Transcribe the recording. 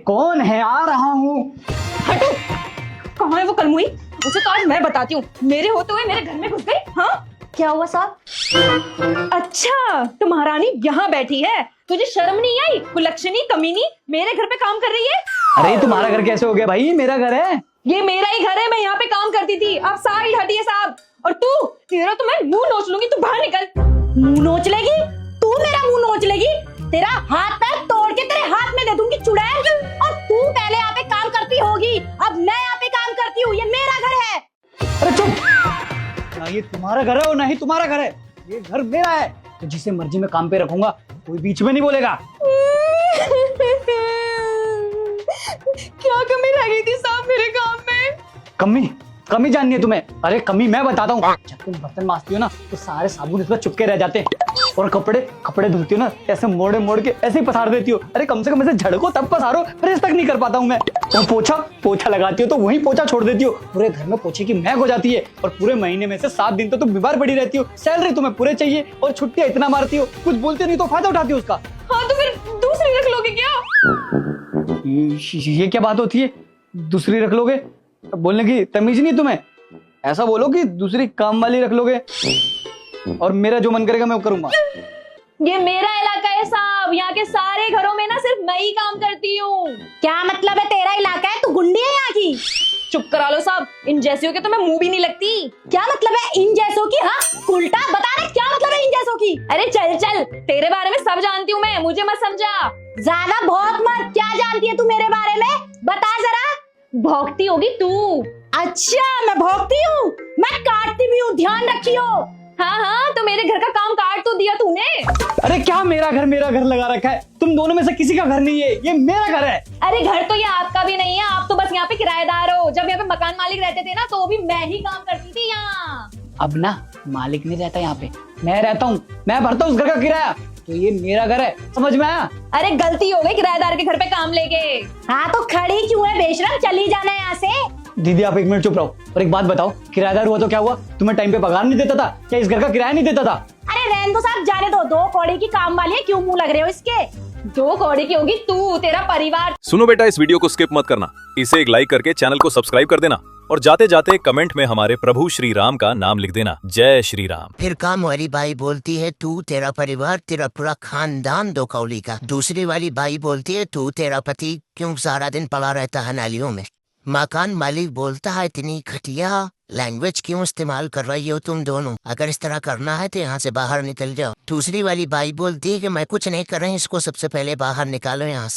कौन है? आ रहा हूँ। हटो। कहाँ है वो कलमुई? उसे तो आज मैं बताती हूँ। मेरे होते हुए मेरे घर में घुस गई। हाँ क्या हुआ साहब? अच्छा, तो महारानी यहाँ बैठी है। तुझे शर्म नहीं आई? कुलक्षणी कमीनी मेरे घर पे काम कर रही है। अरे तुम्हारा घर कैसे हो गया भाई? मेरा घर है। ये मेरा ही घर है, मैं यहाँ पे काम करती थी। अब सारी हटिए साहब। और तू, तेरा तो मैं मुंह नोच लूंगी। तू बाहर निकल। मुंह नोच लेगी? तू मेरा मुंह नोच लेगी? तेरा हाथ पैर तोड़ के तेरे हाथ में दे दूंगी चुड़ैल। और तू पहले यहाँ पे काम करती होगी, अब मैं यहाँ पे काम करती हूँ। ये मेरा घर है। अरे चुप! ना ये तुम्हारा घर है और ना ही तुम्हारा घर है। ये घर मेरा है, तो जिसे मर्जी में काम पे रखूंगा, कोई बीच में नहीं बोलेगा। क्या कमी रह गई थी साहब मेरे काम में? कमी? कमी जाननी है तुम्हें? अरे कमी मैं बताता हूँ। जब तुम बर्तन मांजती हो ना, तो सारे साबुन इसमें चिपके रह जाते हैं। और कपड़े धुलती हो ना, ऐसे मोड़ मोड़ के ऐसे ही पसार देती हो। अरे कम से कम ऐसे झड़को तब पसारो, प्रेस तक नहीं कर पाता हूँ मैं। और पोछा लगाती हो तो वही पोछा छोड़ देती हो। पूरे घर में पोछे की महक हो जाती है। और पूरे महीने में से 7 दिन तो तुम बीमार पड़ी रहती हो। सैलरी तुम्हें पूरे चाहिए और छुट्टियां इतना मारती हो, कुछ बोलते नहीं तो फायदा उठाती हो उसका। हाँ तो फिर दूसरी रख लोगे क्या? ये क्या बात होती है? दूसरी रख लोगे? बोलने की तमीज नहीं तुम्हें? ऐसा बोलो कि दूसरी काम वाली रख लोगे, और मेरा जो मन करेगा मैं वो करूंगा। ये मेरा इलाका है साहब। यहाँ के सारे घरों में ना सिर्फ मैं ही काम करती हूँ। क्या मतलब है? तेरा इलाका है? तू गुंडी है यहाँ की? चुप करा लो साहब। इन जैसियों के तो मैं मुंह भी नहीं लगती। क्या मतलब है इन जैसों की? हाँ उल्टा बता रहे, क्या मतलब है इन जैसों की? अरे चल चल, तेरे बारे में सब जानती हूँ मैं, मुझे मत समझा। ज्यादा बहुत मत। क्या जानती है तू मेरे बारे में? बता जरा। भौंकती होगी तू। अच्छा, मैं भौंकती हूँ? मैं काटती भी हूँ, ध्यान रखियो। हाँ, तो मेरे घर का काम काट तो दिया तूने। अरे क्या मेरा घर लगा रखा है? तुम दोनों में से किसी का घर नहीं है, ये मेरा घर है। अरे घर तो ये आपका भी नहीं है, आप तो बस यहाँ पे किराएदार हो। जब यहाँ पे मकान मालिक रहते थे ना, तो भी मैं ही काम करती थी यहाँ। अब ना मालिक नहीं रहता यहाँ पे, मैं रहता हूँ। मैं भरता हूँ उस घर का किराया, तो ये मेरा घर है। समझ में आया? अरे गलती हो गई किराएदार के घर पे काम लेके। हाँ तो खड़ी क्यों है बेशरम? चली जाना यहाँ से। दीदी आप 1 मिनट चुप रहो और एक बात बताओ, किराएदार हुआ तो क्या हुआ? तुम्हें टाइम पे पगार नहीं देता था क्या? इस घर का किराया नहीं देता था? अरे रहने दो साहब, जाने दो। 2 कौड़ी की काम वाली है, क्यों मुंह लग रहे हो इसके? 2 कौड़ी की होगी तू, तेरा परिवार। सुनो बेटा, इस वीडियो को स्किप मत करना, इसे एक लाइक करके चैनल को सब्सक्राइब कर देना और जाते जाते कमेंट में हमारे प्रभु श्री राम का नाम लिख देना। जय श्री राम। फिर काम वाली बाई बोलती है तू, तेरा परिवार, तेरा पूरा खानदान 2 कौड़ी का। दूसरी वाली बाई बोलती है तू, तेरा पति क्यों सारा दिन पड़ा रहता है नालियों में। मकान मालिक बोलता है इतनी घटिया लैंग्वेज क्यों इस्तेमाल कर रही हो तुम दोनों? अगर इस तरह करना है तो यहाँ से बाहर निकल जाओ। दूसरी वाली बाई बोलती है कि मैं कुछ नहीं कर रही, इसको सबसे पहले बाहर निकालो यहाँ से।